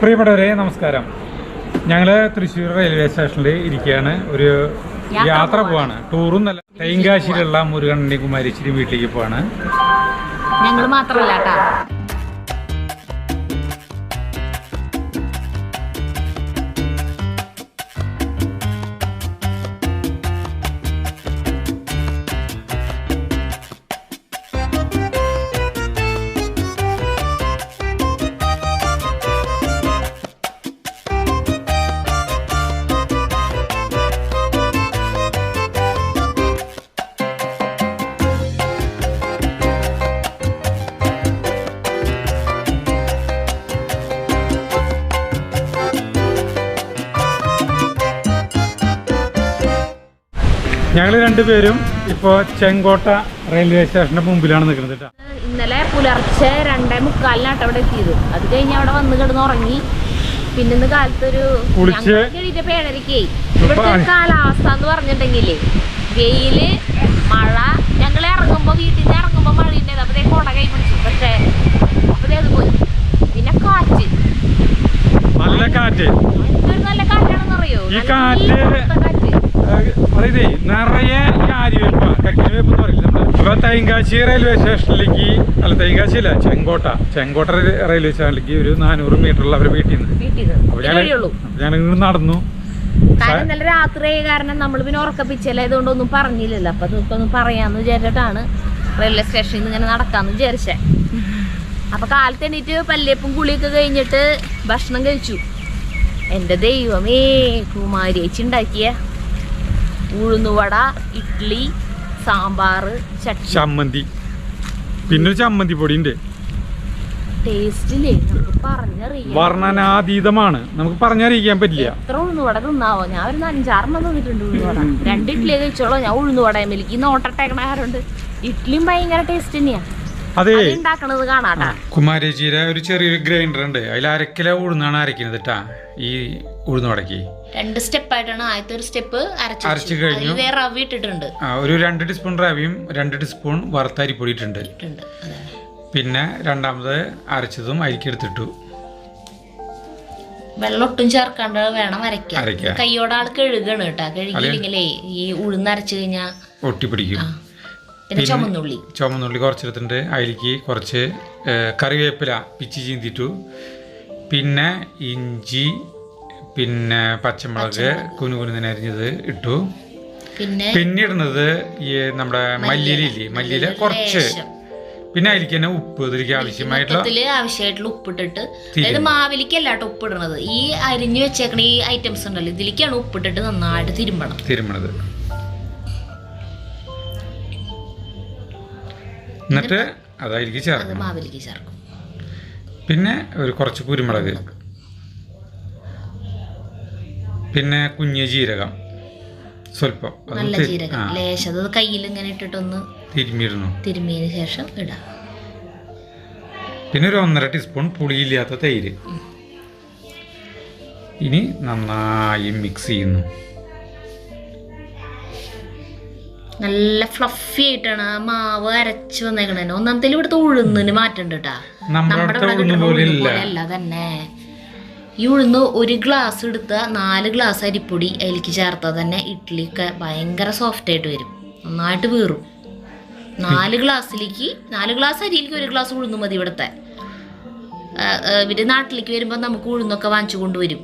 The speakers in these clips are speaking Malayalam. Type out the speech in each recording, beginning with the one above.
പ്രിയപ്പെട്ടവരെ നമസ്കാരം. ഞങ്ങൾ തൃശ്ശൂർ റെയിൽവേ സ്റ്റേഷനിൽ ഇരിക്കുകയാണ്. ഒരു യാത്ര പോവാണ്. ടൂറും നല്ല തെങ്കാശിയിലുള്ള മുരുകണ്ണി കുമാരിച്ചിരി വീട്ടിലേക്ക് പോവാണ്. ഞങ്ങൾ മാത്രമല്ല കേട്ടോ. ഞങ്ങൾ രണ്ടുപേരും ഇപ്പോൾ ചെങ്കോട്ട റെയിൽവേ സ്റ്റേഷന്റെ മുമ്പിലാണ് നിൽക്കുന്നത് കേട്ടോ. ഇന്നലെ പുലർച്ചെ 2:45 അവിടെ എത്തിയത്. അത് കഴിഞ്ഞ് അവിടെ വന്ന് കിടന്ന് ഉറങ്ങി. പിന്നെ ഇന്ന് കാലത്തൊരു എണീറ്റപ്പോ 7:30. ഇവിടുത്തെ കാലാവസ്ഥ എന്ന് പറഞ്ഞിട്ടുണ്ടെങ്കിലേ വെയില്, മഴ. ഞങ്ങൾ ഇറങ്ങുമ്പോ വീട്ടിൽ നിന്ന് ഇറങ്ങുമ്പോ മഴ ഉണ്ടായത്. അപ്പതേ കൊട കൈ പിടിച്ചു. പക്ഷേ അപ്പതേ അത് പോയി. പിന്നെ കാറ്റ്, നല്ല കാറ്റ്. എന്തൊരു നല്ല കാറ്റാണെന്ന് അറിയോ? ഈ കാറ്റ് അതായത് നിറയെ ഈ ആര്യവേപ്പ്, കക്കിരിവേപ്പ് എന്ന് പറയില്ല. നമ്മൾ തെങ്കാശി റെയിൽവേ സ്റ്റേഷനിലേക്ക്, അല്ല തെങ്കാശിയല്ല, ചെങ്കോട്ട റെയിൽവേ സ്റ്റേഷനിലേക്ക് ഒരു 400 മീറ്ററുള്ള അവരുടെ വീട്ടിൽ നിന്ന്. അപ്പൊ ഞാൻ ഇങ്ങോട്ട് നടന്നു. കാരണം ഇന്നലെ രാത്രി കാരണം നമ്മൾ പിന്നെ ഉറക്കപ്പിച്ചല്ലായതുകൊണ്ട് ഒന്നും പറഞ്ഞില്ലല്ലോ. അപ്പൊ അതൊക്കെ ഒന്ന് പറയാന്ന് വിചാരിച്ചിട്ടാണ് റെയിൽവേ സ്റ്റേഷനിൽ നിന്ന് ഇങ്ങനെ നടക്കാന്ന് വിചാരിച്ചേ. അപ്പൊ കാലത്ത് എണീറ്റ് പല്ലേപ്പും കുളിയൊക്കെ കഴിഞ്ഞിട്ട് ഭക്ഷണം കഴിച്ചു. എൻ്റെ ദൈവമേ, കുമാരിയേച്ചി ഉണ്ടാക്കിയ ഉഴുന്നുവട, ഇഡ്ഡലി, സാമ്പാർ, ചമ്മന്തി, പിന്നെ ഒരു ചമ്മന്തി പൊടി ഉണ്ട്. ടേസ്റ്റില്ലേ നമുക്ക് പറഞ്ഞറിയാം, വർണ്ണനാതീതമാണ്. നമുക്ക് പറഞ്ഞറിയിക്കാൻ പറ്റില്ല. എത്ര ഉഴുന്നുവട തിന്നാവോ? ഞാൻ ഒരു 5-6 തിന്നിട്ടുണ്ട് ഉഴുന്നുവട. 2 ഇഡ്ഡലി കഴിച്ചോളൂ. ഞാൻ ഉഴുന്നുവട മേലേക്ക് നോട്ടട്ടേക്കണ ആരുണ്ട്. ഇഡ്ഡലിയും ഭയങ്കര ടേസ്റ്റ് തന്നെയാ. അതെ, ഉണ്ടാക്കണത് കാണാട്ടാ. കുമാരേച്ചിയുടെ ഒരു ചെറിയൊരു ഗ്രൈൻഡർ ഉണ്ട്. അതിൽ 1 കിലോ ഉഴുന്നാണ് അരക്കുന്നത് കേട്ടാ. ഈ ഉഴുന്നുവടക്ക് 2 സ്റ്റെപ്പായിട്ടാണ്. ആദ്യത്തെ ഒരു സ്റ്റെപ്പ് അരച്ചു കഴിഞ്ഞു. വേറെ റവ ഇട്ടിട്ടുണ്ട്. ഒരു 2 ടീസ്പൂൺ റവയും 2 ടീസ്പൂൺ വറുത്തരിപ്പൊടി ഇട്ടുണ്ട്. പിന്നെ രണ്ടാമത് അരച്ചതും അരിക്കെടുത്തിട്ടു. വെള്ളം ഒട്ടും ചേർക്കാണ്ട് വേണം അരയ്ക്കാൻ. കൈയോടെ ആൾ കഴുകണം കേട്ടാ. കഴുകിയില്ലെങ്കിലേ ഈ ഉഴുന്നരച്ചു കഴിഞ്ഞാൽ ഒട്ടിപ്പിടിക്കും. പിന്നെ ചുമന്നുള്ളി കുറച്ചെടുത്തിട്ടുണ്ട്. അതിലേക്ക് കുറച്ച് കറിവേപ്പില പിച്ചി ചീന്തിട്ടു. പിന്നെ ഇഞ്ചി, പിന്നെ പച്ചമുളക് കുനുകുനുന്ന് അരിഞ്ഞത് ഇട്ടു. പിന്നെ ഇടുന്നത് ഈ നമ്മുടെ മല്ലിയിലില്ലേ, മല്ലിയില കുറച്ച്. പിന്നെ അതിലേക്ക് തന്നെ ഉപ്പ്, ഇതിലേക്ക് ആവശ്യമായിട്ടുള്ള ഉപ്പിട്ടിട്ട്, അതായത് മാവിലേക്കല്ല കേട്ടോ ഉപ്പിടണത്. ഈ അരിഞ്ഞു വെച്ചേക്കണ ഈ ഐറ്റംസ് ഉണ്ടല്ലോ, ഇതിലേക്കാണ് ഉപ്പിട്ടിട്ട് നന്നായിട്ട് തിരുമണത്. എന്നിട്ട് അതായിരിക്കും ചേർക്കും. പിന്നെ ഒരു കുറച്ച് കുരുമുളക്, പിന്നെ കുഞ്ഞ ജീരകം സ്വല്പം, കയ്യിൽ ഇങ്ങനെ ഇട്ടിട്ടൊന്ന് തിരുമിയതിനു ശേഷം ഇടാം. പിന്നെ ഒരു 1.5 ടീസ്പൂൺ പുളിയില്ലാത്ത തൈര്. ഇനി നന്നായി മിക്സ് ചെയ്യുന്നു. നല്ല ഫ്ലഫി ആയിട്ടാണ് ആ മാവ് അരച്ച് വന്നേക്കണേ. ഒന്നാമത്തെ ഇവിടുത്തെ ഉഴുന്നിന് മാറ്റണ്ട് കേട്ടാ. നമ്മുടെ തന്നെ ഈ ഉഴുന്ന് 1 ഗ്ലാസ് എടുത്ത 4 ഗ്ലാസ് അരിപ്പൊടി അതിലേക്ക് ചേർത്താൽ തന്നെ ഇഡ്ഡലിയൊക്കെ ഭയങ്കര സോഫ്റ്റ് ആയിട്ട് വരും, നന്നായിട്ട് വീറും. 4 ഗ്ലാസ് അരിയിലേക്ക് 1 ഗ്ലാസ് ഉഴുന്ന് മതി. ഇവിടുത്തെ ഇവര് നാട്ടിലേക്ക് വരുമ്പോ നമുക്ക് ഉഴുന്നൊക്കെ വാങ്ങിച്ചു കൊണ്ടുവരും.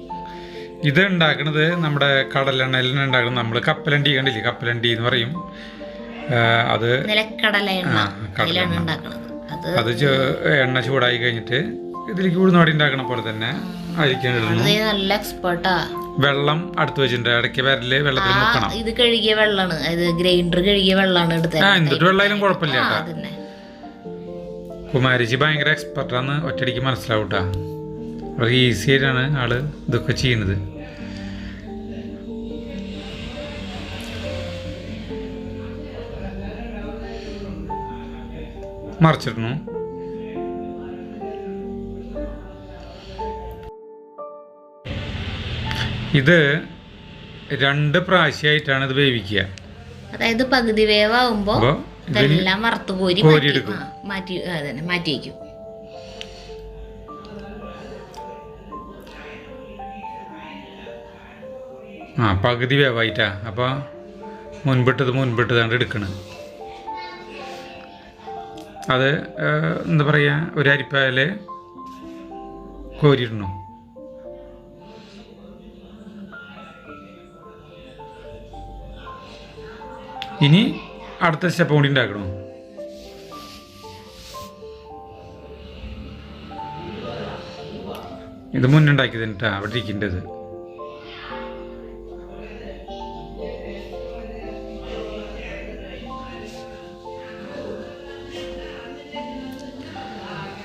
ഇത് ഉണ്ടാക്കുന്നത് നമ്മുടെ കടലെണ്ണയിൽ ഉണ്ടാക്കുന്നത്. നമ്മൾ കപ്പലണ്ടി കണ്ടില്ലേ, കപ്പലണ്ടി എന്ന് പറയും. അത് നിലക്കടല ഉണ്ടാക്കുന്നത്. അത് എണ്ണ ചൂടായി കഴിഞ്ഞിട്ട് ഇതിലേക്ക് ഉഴുന്നുവട ഉണ്ടാക്കണ പോലെ തന്നെ നല്ല എക്സ്പെർട്ടാ. വെള്ളം അടുത്ത് വെച്ചിട്ടുണ്ട്. ഇടയ്ക്ക് വരല് വെള്ളത്തിൽ മുക്കണം. ഇത് കഴുകിയ വെള്ളമാണ്, ഗ്രൈൻഡർ കഴുകിയ വെള്ളമാണ് എടുത്തത്. എന്തൊരു വെള്ളമായാലും കുഴപ്പമില്ല. കുമാരിജി ഭയങ്കര എക്സ്പെർട്ടാന്ന് ഒറ്റയടിക്ക് മനസ്സിലാവൂട്ടാ. വളരെ ഈസി ആയിട്ടാണ് ആള് ഇതൊക്കെ ചെയ്യുന്നത്. മറിച്ചിടണു. ഇത് 2 പ്രാവശ്യമായിട്ടാണ് ഇത് വേവിക്കുക. അതായത് പകുതി വേവാകുമ്പോ ഇതെല്ലാം വറുത്ത് കോരി മാറ്റി വയ്ക്കും. ആ പകുതി വേവായിട്ടാ. അപ്പോൾ മുൻപിട്ടതാണ്ട് എടുക്കണം. അത് എന്താ പറയുക, ഒരു അരിപ്പായൽ കോരിയിടണം. ഇനി അടുത്ത സ്റ്റെപ്പ് കൂടി ഉണ്ടാക്കണം. ഇത് മുന്നുണ്ടാക്കിയത് കേട്ടാ അവിടെ ഇരിക്കേണ്ടത്.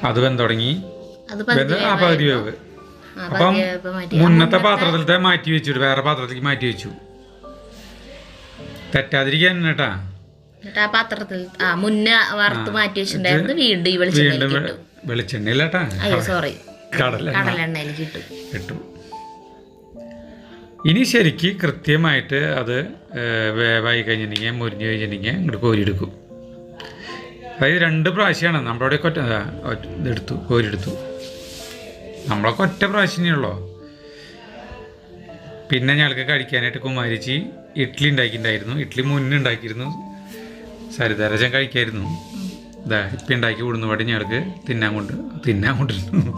അത് വെന്തുടങ്ങി, പകുതി വേവ്. അപ്പം മുന്നത്തെ പാത്രത്തിലത്തെ മാറ്റി വെച്ചു, വേറെ പാത്രത്തിലേക്ക് മാറ്റി വെച്ചു. തെറ്റാതിരിക്കാൻ കേട്ടാ. വീണ്ടും വെളിച്ചെണ്ണയില്ലാട്ടാ, ഇട്ടു. ഇനി ശരിക്ക് കൃത്യമായിട്ട് അത് വേവായി കഴിഞ്ഞിട്ടുണ്ടെങ്കിൽ, മുരിഞ്ഞ് കഴിഞ്ഞിട്ടുണ്ടെങ്കിൽ ഇങ്ങോട്ട് കോരിയെടുക്കും. അതായത് 2 പ്രാവശ്യമാണ് നമ്മളവിടെ ഇതെടുത്തു, കോരിയെടുത്തു. നമ്മളൊക്കെ ഒറ്റ പ്രാവശ്യമേയുള്ളൂ. പിന്നെ ഞങ്ങൾക്ക് കഴിക്കാനായിട്ട് കുമാരിച്ചി ഇഡ്ഡലി ഉണ്ടാക്കിയിട്ടുണ്ടായിരുന്നു. ഇഡ്ഡലി മുന്നേ ഉണ്ടാക്കിയിരുന്നു, സരിതാരജൻ കഴിക്കായിരുന്നു. ഇതാ ഇപ്പം ഉണ്ടാക്കി ഉഴുന്നുവട ഞങ്ങൾക്ക് തിന്നാൻ കൊണ്ടിരുന്നു.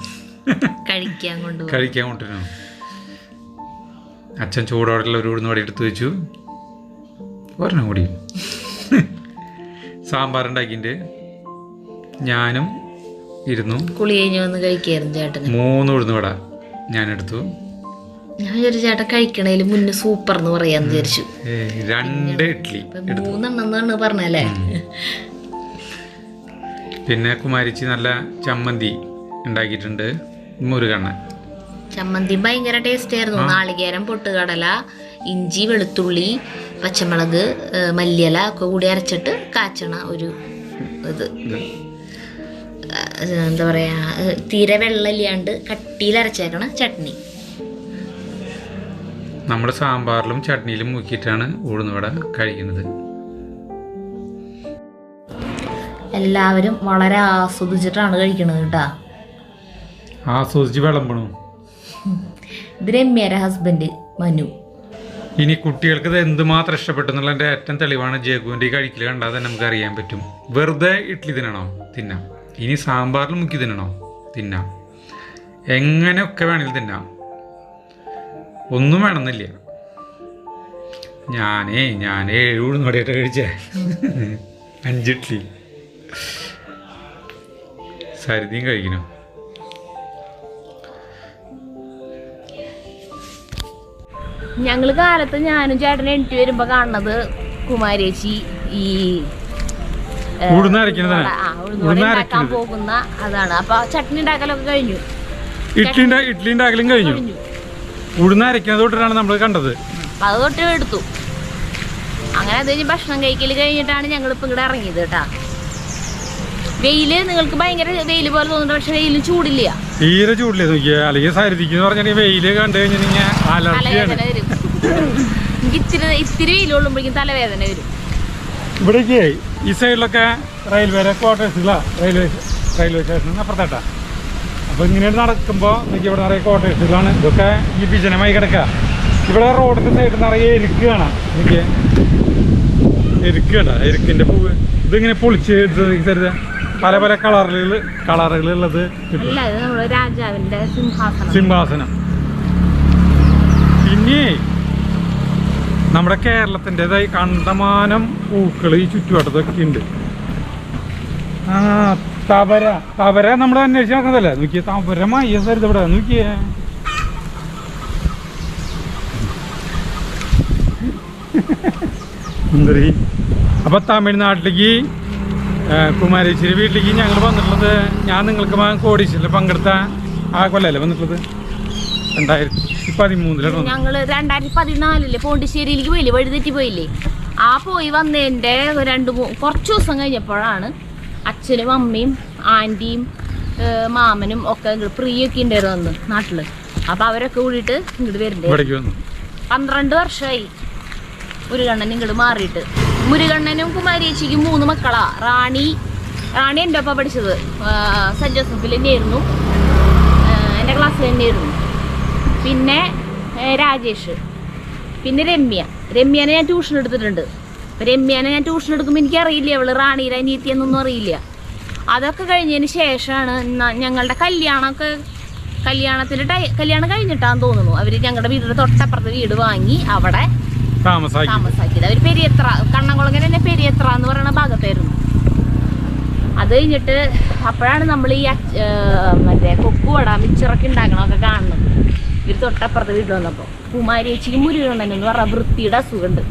കഴിക്കാൻ കൊണ്ടിരുന്നു. അച്ഛൻ ചൂടോടെയുള്ള ഒരു ഉഴുന്നുവട എടുത്തു വെച്ചു. ഒരെണ്ണം കൂടി സാമ്പാർ ഉണ്ടാക്കിയിട്ട് ഞാനും ഇരുന്നു. 3 ഉഴുന്നുവട ഞാനെടുത്തു. ഞാൻ വിചാരിച്ചു ചേട്ടൻ കഴിക്കണേല് മുന്നേ സൂപ്പർ എന്ന് പറയാന്ന് വിചാരിച്ചു. 2 ഇഡ്ഡലി 3 പറഞ്ഞല്ലേ. പിന്നെ കുമാരിച്ചി നല്ല ചമ്മന്തി ഉണ്ടാക്കിയിട്ടുണ്ട്. മുരുകണ്ണൻ ചമ്മന്തി ഭയങ്കര ടേസ്റ്റ് ആയിരുന്നു. നാളികേരം, പൊട്ടുകടല, ഇഞ്ചി, വെളുത്തുള്ളി, പച്ചമുളക്, മല്ലിയില ഒക്കെ കൂടി അരച്ചിട്ട് കാച്ചണ ഒരു ഇത്. എന്താ പറയാ, തീരെ വെള്ളമില്ലാണ്ട് കട്ടിയിൽ അരച്ചേക്കണ ചട്നി. നമ്മൾ സാമ്പാറിലും ചട്നിയിലും മുക്കിയിട്ടാണ് ഉഴുന്നുവട കഴിക്കുന്നത്. എല്ലാവരും വളരെ ആസ്വദിച്ചിട്ടാണ് കഴിക്കണത് കേട്ടാ. ആസ്വദിച്ച് വിളമ്പണു. ഇത് രമ്യയുടെ ഹസ്ബൻഡ് മനു. ഇനി കുട്ടികൾക്ക് ഇത് എന്തുമാത്രം ഇഷ്ടപ്പെട്ടു എന്നുള്ളതിൻ്റെ ഏറ്റവും തെളിവാണ് ജഗുവിൻ്റെ ഈ കഴിക്കൽ കണ്ടാൽ തന്നെ നമുക്ക് അറിയാൻ പറ്റും. വെറുതെ ഇഡ്ഡലി തിന്നണോ തിന്നാം, ഇനി സാമ്പാറിൽ മുക്കി തിന്നണോ തിന്നാം, എങ്ങനെയൊക്കെ വേണമെങ്കിലും തിന്നാം, ഒന്നും വേണമെന്നില്ല. ഞാൻ 7 ഉഴുന്നുവടയായിട്ട് കഴിച്ചേ, 5 ഇഡ്ഡലി. സരിതയും കഴിക്കണം. ഞങ്ങള് കാലത്ത് ഞാനും ചേട്ടനും എണീറ്റ് വരുമ്പോ കാണുന്നത് കുമാരേച്ചി ഈ ഉണ്ടാക്കാൻ പോകുന്ന അതാണ്. അപ്പൊ ചട്നി ഉണ്ടാക്കലൊക്കെ കഴിഞ്ഞു, ഇഡ്ഡലി ഉണ്ടാക്കലും കഴിഞ്ഞു. ഉഴുന്നരയ്ക്കുന്നത് തൊട്ടിട്ടാണ് നമ്മൾ കണ്ടത്. അപ്പൊ അത് തൊട്ട് എടുത്തു. അങ്ങനെ അത് കഴിഞ്ഞ് ഭക്ഷണം കഴിക്കല് കഴിഞ്ഞിട്ടാണ് ഞങ്ങളിപ്പോ ഇങ്ങോട്ട് ഇറങ്ങിയത് കേട്ടാ. വെയില് നിങ്ങൾക്ക് ഭയങ്കര വെയില് പോലെ തോന്നുന്നുണ്ട്, പക്ഷെ വെയില് ചൂടില്ല, തീരെ ചൂടില്ല. നോക്കിയാ അല്ലെങ്കിൽ സരിതിക്ക് പറഞ്ഞാൽ വെയില് കണ്ടു കഴിഞ്ഞാൽ തലവേദന വരും. എനിക്ക് ഇത്തിരി വെയിൽ കൊള്ളുമ്പോഴേക്കും തലവേദന വരും. ഇവിടേക്ക് ഈ സൈഡിലൊക്കെ റെയിൽവേ ക്വാർട്ടേഴ്സിലാ, റെയിൽവേ സ്റ്റേഷൻ അപ്പുറത്തേട്ടാ. അപ്പോൾ ഇങ്ങനെ നടക്കുമ്പോൾ എനിക്ക് ഇവിടെ നിറയെ ക്വാർട്ടേഴ്സുകളാണ്. ഇതൊക്കെ ഈ വിജനമായി കിടക്കുക. ഇവിടെ റോഡിൻ്റെ സൈഡിൽ നിറയെ എരുക്ക് കാണാം. എനിക്ക് എരുക്ക് കേട്ടാ, എരുക്കിൻ്റെ പൂവ്. ഇതിങ്ങനെ പൊളിച്ച് എടുത്തത് പല പല കളറുകളുള്ളത് രാജാവിന്റെ സിംഹാസനം. പിന്നെ നമ്മുടെ കേരളത്തിൻ്റെതായി കണ്ടമാനം പൂക്കൾ ഈ ചുറ്റുവട്ടത്തൊക്കെ ഉണ്ട്. തവര നമ്മൾ അന്വേഷിച്ച് നോക്കുന്നതല്ലേ. നോക്കിയേ, തവരമായ സ്ഥലത്ത് ഇവിടെ നോക്കിയേ. സുന്ദരി. അപ്പൊ തമിഴ്നാട്ടിലേക്ക് കുമാരേശ്വരി വീട്ടിലേക്ക് ഞങ്ങൾ വന്നിട്ടുള്ളത്, ഞാൻ നിങ്ങൾക്ക് കോടീശ്വരിൽ പങ്കെടുത്ത ആ കൊല്ലല്ലേ വന്നിട്ടുള്ളത്, 2013. ഞങ്ങള് 2014 പോണ്ടിശ്ശേരിയിലേക്ക് പോയില്ലേ, വഴിതെറ്റി പോയില്ലേ. ആ പോയി വന്നതിന്റെ കുറച്ച് ദിവസം കഴിഞ്ഞപ്പോഴാണ് അച്ഛനും അമ്മയും ആന്റിയും മാമനും ഒക്കെ പ്രിയൊക്കെ ഉണ്ടായിരുന്നു അന്ന് നാട്ടില്. അപ്പൊ അവരൊക്കെ കൂടിയിട്ട് ഇങ്ങോട്ട് വരുന്നുണ്ട്. 12 വർഷമായി മുരുകണ്ണൻ ഇങ്ങോട്ട് മാറിയിട്ട്. മുരുകണ്ണനും കുമാരേച്ചിക്കും 3 മക്കളാ. റാണി എൻ്റെ ഒപ്പം പഠിച്ചത് സെന്റ് ജോസഫിൽ തന്നെയായിരുന്നു, എൻ്റെ ക്ലാസ്സിൽ തന്നെയായിരുന്നു. പിന്നെ രാജേഷ്, പിന്നെ രമ്യനെ ഞാൻ ട്യൂഷൻ എടുത്തിട്ടുണ്ട്. അപ്പം രമ്യനെ ഞാൻ ട്യൂഷൻ എടുക്കുമ്പോൾ എനിക്കറിയില്ല അവള് റാണിയുടെ അനിയത്തി എന്നൊന്നും അറിയില്ല. അതൊക്കെ കഴിഞ്ഞതിന് ശേഷമാണ് ഞങ്ങളുടെ കല്യാണം കഴിഞ്ഞിട്ടാന്ന് തോന്നുന്നു അവര് ഞങ്ങളുടെ വീടിന്റെ തൊട്ടപ്പുറത്ത് വീട് വാങ്ങി അവിടെ താമസാക്കിയത്. അവര് പെരിയത്ര, കണ്ണംകുളങ്ങര തന്നെ പെരിയത്ര എന്ന് പറയുന്ന ഭാഗത്തായിരുന്നു. അത് കഴിഞ്ഞിട്ട് അപ്പോഴാണ് നമ്മൾ ഈ മറ്റേ കൊക്കുവട മിച്ചറൊക്കെ ഉണ്ടാക്കണമൊക്കെ കാണുന്നത്. ഇവര് തൊട്ടപ്പുറത്ത് വീട്ടിൽ വന്നപ്പോൾ കുമാരിയേച്ചിക്ക് മുരുകണ്ണനെന്ന് പറഞ്ഞ വൃത്തിയുടെ അസുഖമുണ്ട്.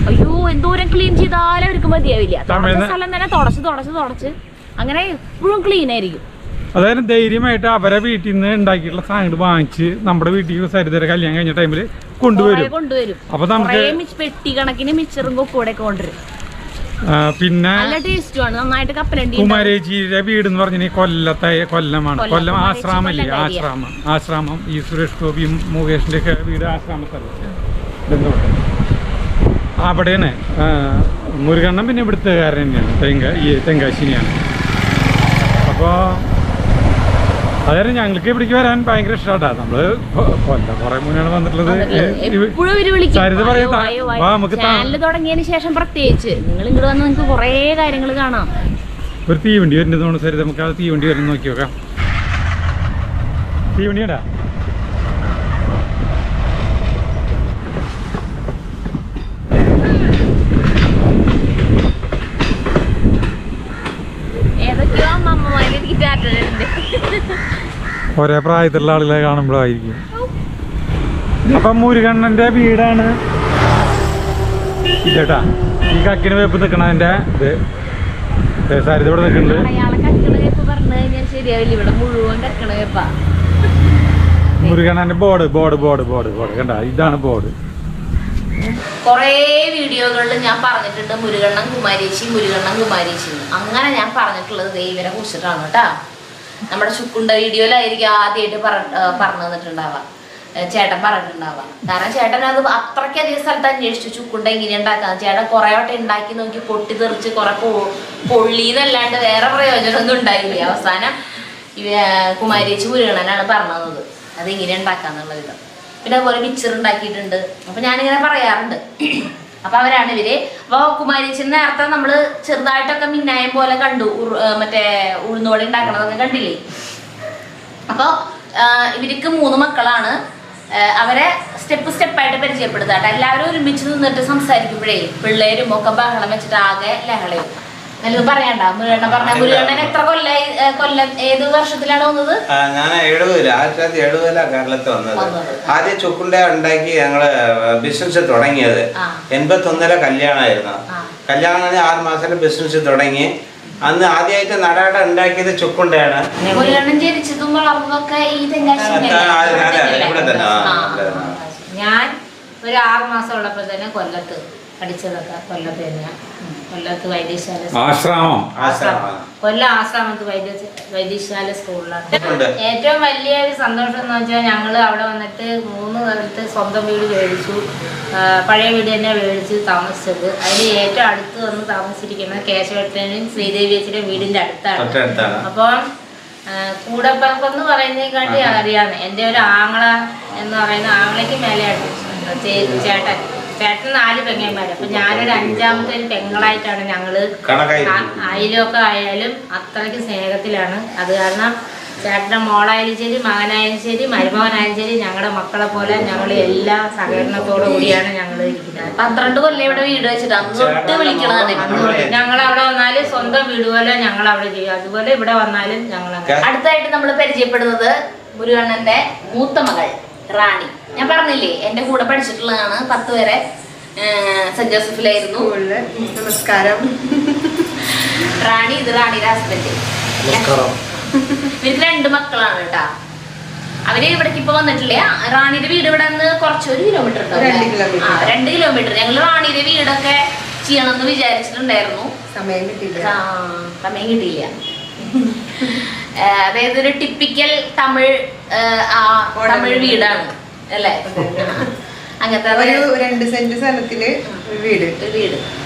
അയ്യോ എന്തോരം ക്ലീൻ ചെയ്താലും അവർക്ക് മതിയാവില്ല. സ്ഥലം തന്നെ തുടച്ച് അങ്ങനെ എപ്പോഴും ക്ലീൻ ആയിരിക്കും. അതായത് ധൈര്യമായിട്ട് അവരെ വീട്ടിൽ നിന്ന് ഉണ്ടാക്കിയിട്ടുള്ള സാധനങ്ങൾ വാങ്ങിച്ച് നമ്മുടെ വീട്ടിൽ സരിതര കല്യാണം കഴിഞ്ഞ ടൈമില് കൊണ്ടുവരും. അപ്പൊ നമുക്ക് പെട്ടി കണക്കിന് മിച്ചറും കൊക്കൂടെ കൊണ്ടുവരും. പിന്നെ നല്ല ടേസ്റ്റുമാണ്, നന്നായിട്ട് കപ്പലണ്ടി. കുമാരേച്ചിയുടെ വീട് എന്ന് പറഞ്ഞാൽ കൊല്ലമാണ്. കൊല്ലം ആശ്രാമല്ലേ, ആശ്രാമം. ഈ സുരേഷ് ഗോപിയും മുകേഷിന്റെ ഒക്കെ വീട് ആശ്രാമത്തല്ല, അവിടെയാണ്. മുരുകണ്ണൻ പിന്നെ ഇവിടുത്തെ കാരൻ തന്നെയാണ്, തെങ്കാശിനിയാണ്. അപ്പോൾ അതായത് ഞങ്ങൾക്ക് ഇവിടേക്ക് വരാൻ ഭയങ്കര ഇഷ്ടമാണ്. നമ്മള് കുറെ മുന്നാണ് വന്നിട്ടുള്ളത്. തുടങ്ങിയതിന് ശേഷം പ്രത്യേകിച്ച് നിങ്ങൾ ഇങ്ങോട്ട് വന്ന് നിങ്ങൾക്ക് കുറെ കാര്യങ്ങൾ കാണാം. ഒരു തീവണ്ടി വരുന്നതാണ് സരി, നമുക്ക് ആ തീവണ്ടി വരുന്ന നോക്കി നോക്കാം. തീവണ്ടിയാടാ ഒരേ പ്രായത്തിലുള്ള ആളുകളെ കാണുമ്പോഴായിരിക്കും. അപ്പം മുരുകണ്ണന്റെ വീടാണ് ഇതേട്ടാ. ഈ കക്കിന് വേപ്പ് നിൽക്കണതിന്റെ ഇത് സാരിത ഇവിടെ നിൽക്കുന്നുണ്ട്. മുരുകണ്ണന്റെ ബോർഡ് കണ്ട, ഇതാണ് ബോർഡ്. കൊറേ വീഡിയോകളിൽ ഞാൻ പറഞ്ഞിട്ടുണ്ട് മുരുകണ്ണൻ കുമാരേച്ചി. അങ്ങനെ ഞാൻ പറഞ്ഞിട്ടുള്ളത് ഇവരെ കുറിച്ചിട്ടാണ് കേട്ടാ. നമ്മുടെ ചുക്കുണ്ട വീഡിയോയിലായിരിക്കും ആദ്യമായിട്ട് പറഞ്ഞു തന്നിട്ടുണ്ടാവാം, ചേട്ടൻ പറഞ്ഞിട്ടുണ്ടാവാം. കാരണം ചേട്ടൻ അത് അത്രയ്ക്കധികം സ്ഥലത്ത് അന്വേഷിച്ചു ചുക്കുണ്ട എങ്ങനെ ഉണ്ടാക്കാം. ചേട്ടൻ കുറെ വട്ടം ഉണ്ടാക്കി നോക്കി, പൊട്ടി തെറിച്ച് കുറെ പൊള്ളിന്നല്ലാണ്ട് വേറെ പ്രയോജനമൊന്നും ഉണ്ടായില്ല. അവസാനം കുമാരേച്ചി മുരുകണ്ണനാണ് പറഞ്ഞു തന്നത് അത് ഇങ്ങനെ ഉണ്ടാക്കാന്നുള്ള വിധം. പിന്നെ അതുപോലെ മിച്ചർ ഉണ്ടാക്കിയിട്ടുണ്ട്. അപ്പൊ ഞാനിങ്ങനെ പറയാറുണ്ട്. അപ്പൊ അവരാണ് ഇവര്. അപ്പൊ കുമാരേച്ചി നേരത്തെ നമ്മള് ചെറുതായിട്ടൊക്കെ മിന്നായം പോലെ കണ്ടു, മറ്റേ ഉഴുന്നുവട ഉണ്ടാക്കണതൊക്കെ കണ്ടില്ലേ. അപ്പൊ ഇവർക്ക് 3 മക്കളാണ്. അവരെ സ്റ്റെപ്പായിട്ട് പരിചയപ്പെടുത്താട്ടെ. എല്ലാവരും ഒരുമിച്ച് നിന്നിട്ട് സംസാരിക്കുമ്പോഴേ പിള്ളേരും ഒക്കെ ബഹളം വെച്ചിട്ട് ആകെ ലഹളയും. നല്ലത് പറയണ്ട. മുരുകണ്ണൻ എത്ര കൊല്ലം ഏത് വർഷത്തിലാണ് വന്നത്? ഞാൻ 1970 കേരളത്തിൽ വന്നത്. ആദ്യം ചുക്കുണ്ട ഉണ്ടാക്കി ഞങ്ങള് ബിസിനസ് തുടങ്ങിയത് 81 കല്യാണമായിരുന്നു. കല്യാണം 6 മാസത്തിൽ ബിസിനസ് തുടങ്ങി. അന്ന് ആദ്യമായിട്ട് നടാട ഉണ്ടാക്കിയത് ചുക്കുണ്ടയാണ്. മുരുകണ്ണൻ ജനിച്ചതും വളർന്നതൊക്കെ ഈ തെങ്കാശി. ഞാൻ ഒരു 6 മാസം ഉള്ളപ്പോ തന്നെ കൊല്ലത്ത് പഠിച്ചതൊക്കെ കൊല്ലത്ത് തന്നെയാണ്. കൊല്ലത്ത് വൈദ്യശാല കൊല്ലം ആശ്രാമത്ത് വൈദ്യശാല സ്കൂളിലാണ്. ഏറ്റവും വലിയൊരു സന്തോഷം എന്ന് വെച്ചാൽ ഞങ്ങൾ അവിടെ വന്നിട്ട് 3 കാലത്ത് സ്വന്തം വീട് മേടിച്ചു. പഴയ വീട് തന്നെ മേടിച്ച് താമസിച്ചത്. അതിൽ ഏറ്റവും അടുത്ത് വന്ന് താമസിച്ചിരിക്കുന്നത് കേശവട്ടനും ശ്രീദേവിയച്ചിയുടെ വീടിന്റെ അടുത്താണ്. അപ്പം കൂടപ്പറപ്പെന്ന് പറയുന്നതിനെക്കാട്ടി അറിയാന്ന് എൻ്റെ ഒരു ആങ്ങള എന്ന് പറയുന്ന ആങ്ങളയ്ക്ക് മേലെയായിട്ട് ചേട്ടൻ 4 പെങ്ങന്മാര്. അപ്പൊ ഞാനൊരു 5ാമത്തെ ഒരു പെങ്ങളായിട്ടാണ് ഞങ്ങള്. അയലൊക്കെ ആയാലും അത്രയ്ക്ക് സ്നേഹത്തിലാണ്. അത് കാരണം ചേട്ടൻ്റെ മോളായാലും ശരി, മകനായാലും ശരി, മരുമകനായാലും ശരി, ഞങ്ങളുടെ മക്കളെ പോലെ ഞങ്ങൾ എല്ലാ സഹകരണത്തോടു കൂടിയാണ് ഞങ്ങൾ ഇരിക്കുന്നത്. 12 കൊല്ലം ഇവിടെ വീട് വെച്ചിട്ട് വിളിക്കണതാണ്. ഞങ്ങൾ അവിടെ വന്നാലും സ്വന്തം വീട് പോലെ ഞങ്ങൾ അവിടെ ചെയ്യും. അതുപോലെ ഇവിടെ വന്നാലും ഞങ്ങൾ. അടുത്തായിട്ട് നമ്മൾ പരിചയപ്പെടുന്നത് മുരുകണ്ണന്റെ മൂത്ത മകൾ റാണി. ഞാൻ പറഞ്ഞില്ലേ എന്റെ കൂടെ പഠിച്ചിട്ടുള്ളതാണ്. 10 വരെ സെന്റ് ജോസഫിലായിരുന്നു. നമസ്കാരം. റാണി, ഇത് റാണിയുടെ ഹസ്ബൻഡ്. ഇവർക്ക് 2 മക്കളാണ് കേട്ടാ. അവര് ഇവിടേക്ക് ഇപ്പൊ വന്നിട്ടില്ല. റാണിയുടെ വീട് ഇവിടെ നിന്ന് കുറച്ച് 1 കിലോമീറ്റർ ഉണ്ടാവും. 2 കിലോമീറ്റർ. ഞങ്ങൾ റാണിയുടെ വീടൊക്കെ ചെയ്യണമെന്ന് വിചാരിച്ചിട്ടുണ്ടായിരുന്നു. സമയം കിട്ടിയില്ല. അതായത് ഒരു ടിപ്പിക്കൽ തമിഴ് വീടാണ് അല്ലേ? അങ്ങനത്തെ 2 സെന്റ് സ്ഥലത്തില് വീട്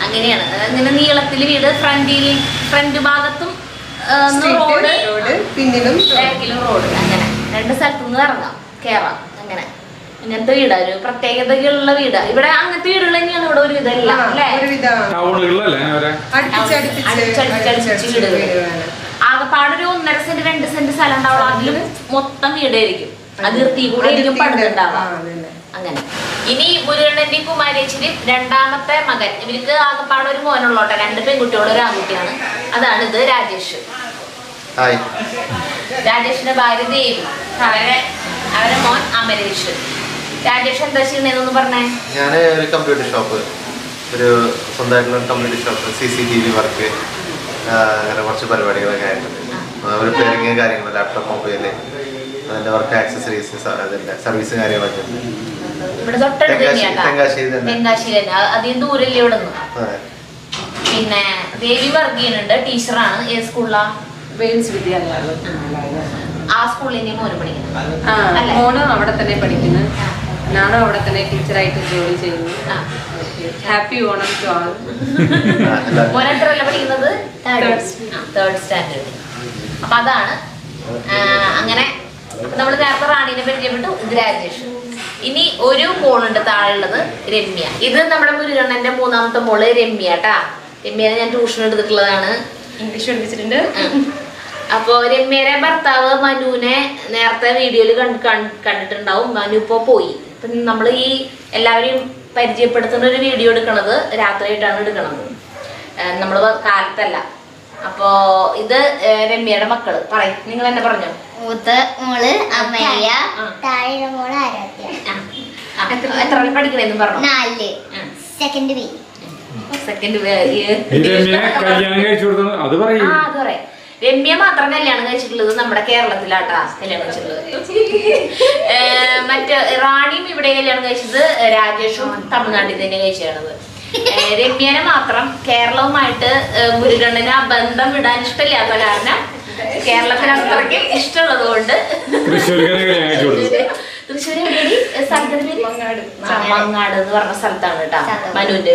അങ്ങനെയാണ്. അങ്ങനെ നീളത്തില് വീട്. ഫ്രണ്ട് ഭാഗത്തും റോഡ്, പിന്നിലും ബാക്കിലും റോഡ്. അങ്ങനെ 2 സ്ഥലത്തുനിന്ന് കേറാം. അങ്ങനെ ഇങ്ങനത്തെ വീടാ, ഒരു പ്രത്യേകതകളുള്ള വീടാ. ഇവിടെ അങ്ങനത്തെ വീടുകൾ തന്നെയാണ് ഇവിടെ ഒരു ഇതല്ല അല്ലേ? അടുപ്പിച്ചടുപ്പിച്ച് വീടുകൾ. ആകെപ്പാടൊരു 1.5 സെന്റ് 2 സെന്റ് സ്ഥലം ഉണ്ടാവുള്ളൂ. അതിലും മൊത്തം വീടായിരിക്കും. അതിർത്തി കൂടെ ആയിരിക്കും പണിതുണ്ടാവുക. അങ്ങനെ. ഇനി മുരുകണ്ണന്റെയും കുമാരേച്ചിന്റെയും രണ്ടാമത്തെ മകൻ, ഇവർക്ക് ആകെപ്പാട് ഒരു മോനുള്ളോട്ടെ, 2 പെൺകുട്ടികളും 1 ആൺകുട്ടിയാണ്. അതാണ് ഇത് രാജേഷ്. രാജേഷിന്റെ ഭാര്യ ദേവി, അവരെ മോൻ അമരേഷ്. രാജേഷ് എന്താ ചെയ്യുന്നതെന്നൊന്ന് പറഞ്ഞേ. ഞാൻ ഒരു കമ്പ്യൂട്ടർ ഷോപ്പ്, ഒരു സ്വന്തമായിട്ടുള്ള കമ്പ്യൂട്ടർ ഷോപ്പ്, CCTV വർക്ക്, അങ്ങനെ കുറച്ച് പരിപാടികളൊക്കെ ആയിട്ടുണ്ട്. റിപ്പയറിങ് കാര്യങ്ങൾ, ലാപ്ടോപ്പ്, മൊബൈല്, അതിന്റെ വർക്ക്, ആക്സസറീസ്, അതിന്റെ സർവീസ് കാര്യങ്ങളൊക്കെ ഉണ്ട്. ഇവിടെ തൊട്ടടുത്ത് തെങ്കാശി അധികം ദൂരല്ലേ ഇവിടെ നിന്ന്. പിന്നെ ദേവി വർക്ക് ചെയ്യുന്നുണ്ട്, ടീച്ചറാണ്. ഏത് സ്കൂളിലാ? ആ സ്കൂളിൽ തന്നെ മോന് പഠിക്കുന്നത്. മോനും അവിടെ തന്നെ പഠിക്കുന്നു, ഞാനും അവിടെ തന്നെ ടീച്ചറായിട്ട് ജോലി ചെയ്യുന്നു. Happy Onam to all. മോൻ എത്രയല്ല പഠിക്കുന്നത്? 3rd standard. അപ്പൊ അതാണ് അങ്ങനെ. നമ്മൾ നേരത്തെ റാണീനെ പരിചയപ്പെട്ടു. ഇത് രാജേഷ്. ഇനി ഒരു മോളുണ്ട് താഴെയുള്ളത്, രമ്യ. ഇത് നമ്മുടെ മുരുകണ്ണന്റെ 3ാമത്തെ മോള് രമ്യ ട്ടാ. രമ്യനെ ഞാൻ ട്യൂഷൻ എടുത്തിട്ടുള്ളതാണ്, ഇംഗ്ലീഷ് പഠിപ്പിച്ചിട്ടുണ്ട്. അപ്പൊ രമ്യയുടെ ഭർത്താവ് മനുവിനെ നേരത്തെ വീഡിയോയിൽ കണ്ടിട്ടുണ്ടാവും. മനു ഇപ്പോ പോയി. ഇപ്പൊ നമ്മൾ ഈ എല്ലാവരെയും പരിചയപ്പെടുത്തുന്ന ഒരു വീഡിയോ എടുക്കണത് രാത്രിയായിട്ടാണ് എടുക്കണത്, നമ്മള് കാലത്തല്ല. അപ്പോ ഇത് രമ്യയുടെ മക്കള്. പറയും, നിങ്ങൾ എന്നെ പറഞ്ഞോ. മൂത്ത മോള് അമയ, താഴെ മോള് ആരാധ്യ. എത്ര പഠിക്കണെന്ന് പറഞ്ഞു? 4 സെക്കൻഡ് ബി. അത് പറയും. രമ്യ മാത്രം കല്യാണം കഴിച്ചിട്ടുള്ളത് നമ്മുടെ കേരളത്തിലാട്ടാ കല്യാണം കഴിച്ചിട്ടുള്ളത്. മറ്റേ റാണിയും ഇവിടെ കല്യാണം കഴിച്ചത്, രാജേഷും തമിഴ്നാട്ടിൽ തന്നെ കഴിച്ചത്. രമ്യനെ മാത്രം കേരളവുമായിട്ട് മുരുകണ്ണന് ആ ബന്ധം വിടാൻ ഇഷ്ടമില്ലാത്ത കാരണം കേരളത്തിന് അത്രയ്ക്ക് ഇഷ്ടമുള്ളത് കൊണ്ട് തൃശ്ശൂർ മങ്ങാട് എന്ന് പറഞ്ഞ സ്ഥലത്താണ് കേട്ടാ മനുവിന്റെ